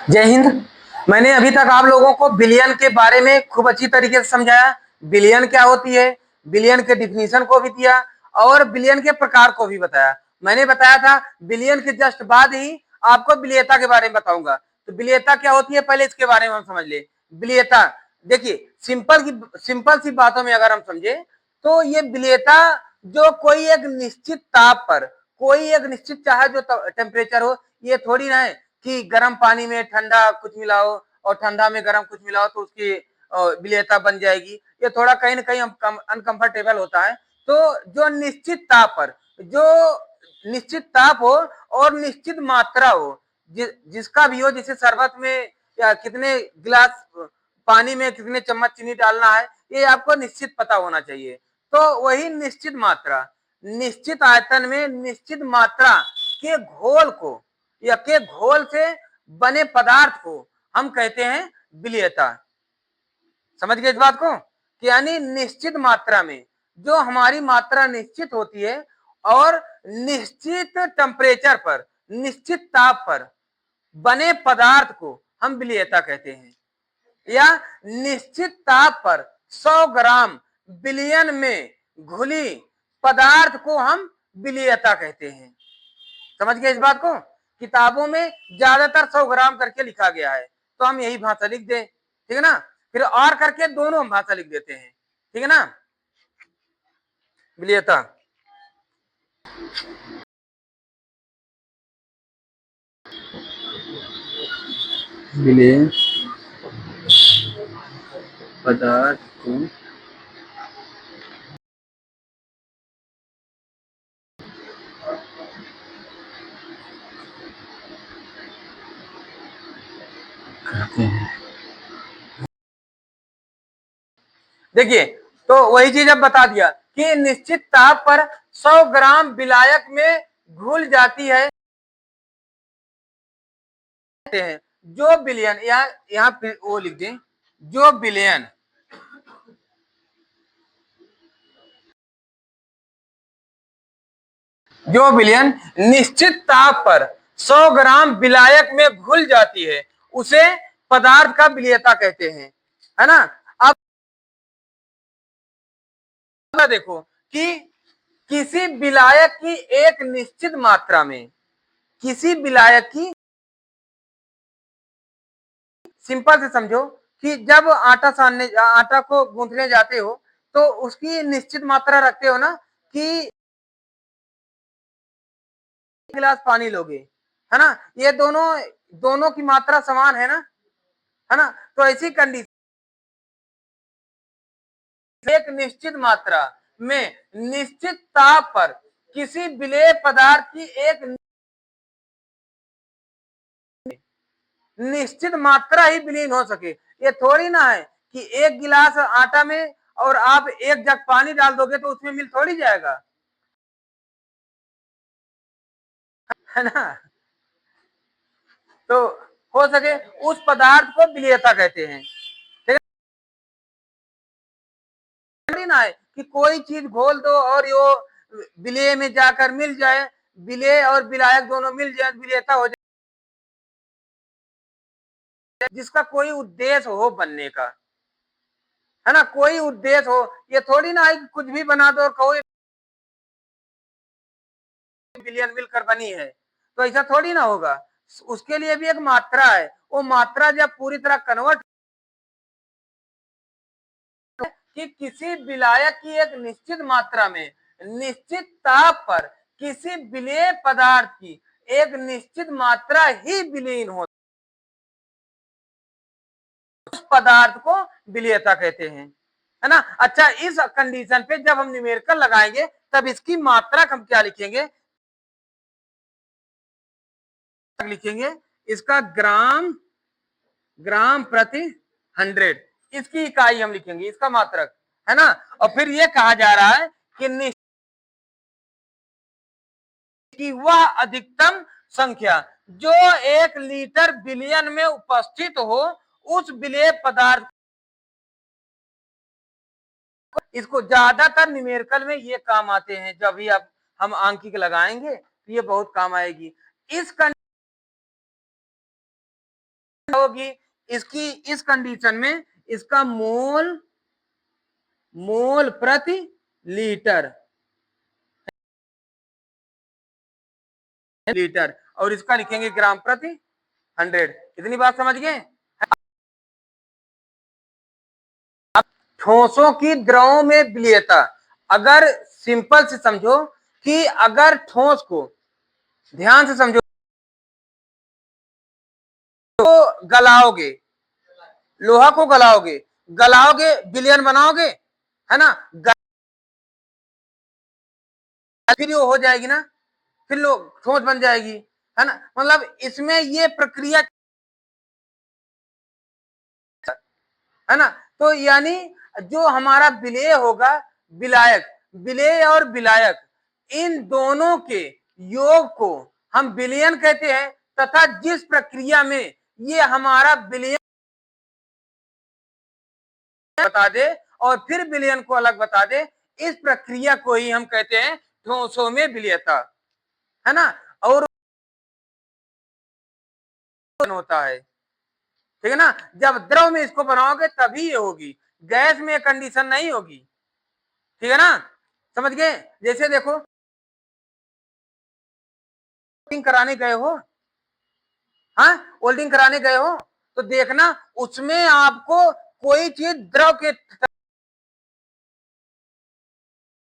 जय हिंद। मैंने अभी तक आप लोगों को बिलियन के बारे में खूब अच्छी तरीके से समझाया। बिलियन क्या होती है, बिलियन के डिफिनीशन को भी दिया और बिलियन के प्रकार को भी बताया। मैंने बताया था बिलियन के जस्ट बाद ही आपको बिलियता के बारे में बताऊंगा। तो बिलियता क्या होती है पहले इसके बारे में हम समझ ले। बिलियता देखिए, सिंपल सी बातों में अगर हम समझे तो ये बिलियता जो कोई एक निश्चित ताप पर, कोई एक निश्चित चाहे जो टेम्परेचर हो, ये थोड़ी ना है कि गर्म पानी में ठंडा कुछ मिलाओ और ठंडा में गर्म कुछ मिलाओ तो उसकी विलेयता बन जाएगी। ये थोड़ा कहीं ना कहीं अनकंफर्टेबल होता है। तो जो निश्चित ताप पर, जो निश्चित ताप हो और निश्चित मात्रा हो, जिसका भी हो, जैसे शरबत में या कितने गिलास पानी में कितने चम्मच चीनी डालना है, ये आपको निश्चित पता होना चाहिए। तो वही निश्चित मात्रा, निश्चित आयतन में निश्चित मात्रा के घोल को या के घोल से बने पदार्थ को हम कहते हैं विलेयता। समझ गए इस बात को कि यानी निश्चित मात्रा में, जो हमारी मात्रा निश्चित होती है और निश्चित टेम्परेचर पर, निश्चित ताप पर बने पदार्थ को हम विलेयता कहते हैं। या निश्चित ताप पर 100 ग्राम बिलियन में घुली पदार्थ को हम विलेयता कहते हैं। समझ गए इस बात को। किताबों में ज्यादातर 100 ग्राम करके लिखा गया है, तो हम यही भाषा लिख दें, ठीक है ना। फिर और करके दोनों हम भाषा लिख देते हैं, ठीक है ना। विलेयता विलेय पदार्थ को कहते हैं। देखिए, तो वही चीज अब बता दिया कि निश्चित ताप पर 100 ग्राम विलायक में घुल जाती है। जो बिलियन, यहाँ पे वो लिख दें, जो बिलियन जो बिलियन निश्चित ताप पर 100 ग्राम विलायक में घुल जाती है, उसे पदार्थ का विलेयता कहते हैं, है ना। अब देखो कि किसी विलायक की एक निश्चित मात्रा में, किसी विलायक की, सिंपल से समझो कि जब आटा को गूंथने जाते हो तो उसकी निश्चित मात्रा रखते हो ना कि गिलास पानी लोगे, है ना। ये दोनों दोनों की मात्रा समान है ना। तो ऐसी कंडीशन, एक निश्चित मात्रा में निश्चित ताप पर किसी विलेय पदार्थ की एक निश्चित मात्रा ही विलीन हो सके। ये थोड़ी ना है कि एक गिलास आटा में और आप एक जग पानी डाल दोगे तो उसमें मिल थोड़ी जाएगा, है ना। तो हो सके उस पदार्थ को विलेयता कहते हैं, ठीक है ना। है कि कोई चीज घोल दो और यो विलेय में जाकर मिल जाए, विलेय और विलायक दोनों मिल जाए, विलेयता हो जाए, जिसका कोई उद्देश्य हो बनने का, है ना, कोई उद्देश्य हो। ये थोड़ी ना है कि कुछ भी बना दो और कहो बिलियन मिलकर बनी है, तो ऐसा थोड़ी ना होगा। उसके लिए भी एक मात्रा है, वो मात्रा जब पूरी तरह कन्वर्ट, कि किसी विलायक की एक निश्चित मात्रा में निश्चित ताप पर किसी विलेय पदार्थ की एक निश्चित मात्रा ही विलीन हो, उस पदार्थ को विलेयता कहते हैं, है ना। अच्छा, इस कंडीशन पे जब हम न्यूमेरिकल लगाएंगे तब इसकी मात्रा हम क्या लिखेंगे, लिखेंगे इसका ग्राम, ग्राम प्रति 100, इसकी इकाई हम लिखेंगे, इसका मात्रक, है ना। और फिर ये कहा जा रहा है कि वह अधिकतम संख्या जो 1 लीटर बिलियन में उपस्थित हो उस विलेय पदार्थ, इसको ज्यादातर न्यूमेरिकल में ये काम आते हैं। जब भी आप हम आंकिक लगाएंगे तो ये बहुत काम आएगी। इस होगी इसकी, इस कंडीशन में इसका मोल प्रति लीटर और इसका लिखेंगे ग्राम प्रति 100। इतनी बात समझ गए। अब ठोसों की द्रवों में विलीयता, अगर सिंपल से समझो कि अगर ठोस को, ध्यान से समझो, तो गलाओगे, लोहा को गलाओगे, विलयन बनाओगे, है ना, फिर वो हो जाएगी ना, फिर लो ठोस बन जाएगी, है ना। मतलब इसमें ये प्रक्रिया, है ना। तो यानी जो हमारा विलेय होगा, विलायक, विलेय और विलायक, इन दोनों के योग को हम विलयन कहते हैं, तथा जिस प्रक्रिया में ये हमारा विलयन बता दे और फिर विलयन को अलग बता दे, इस प्रक्रिया को ही हम कहते हैं ठोसों में विलीयता, है ना। और होता है, ठीक है ना, जब द्रव में इसको बनाओगे तभी ये होगी, गैस में कंडीशन नहीं होगी, ठीक है ना, समझ गए। जैसे देखो कराने गए हो, हाँ, वेल्डिंग कराने गए हो, तो देखना उसमें आपको कोई चीज द्रव के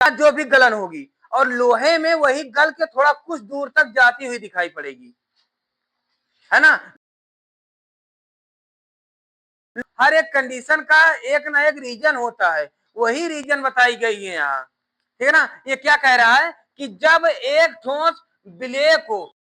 जो भी गलन होगी, और लोहे में वही गल के थोड़ा कुछ दूर तक जाती हुई दिखाई पड़ेगी, है ना। हर एक कंडीशन का एक ना एक रीजन होता है, वही रीजन बताई गई है यहाँ, ठीक है ना। ये क्या कह रहा है कि जब एक ठोस विलेय को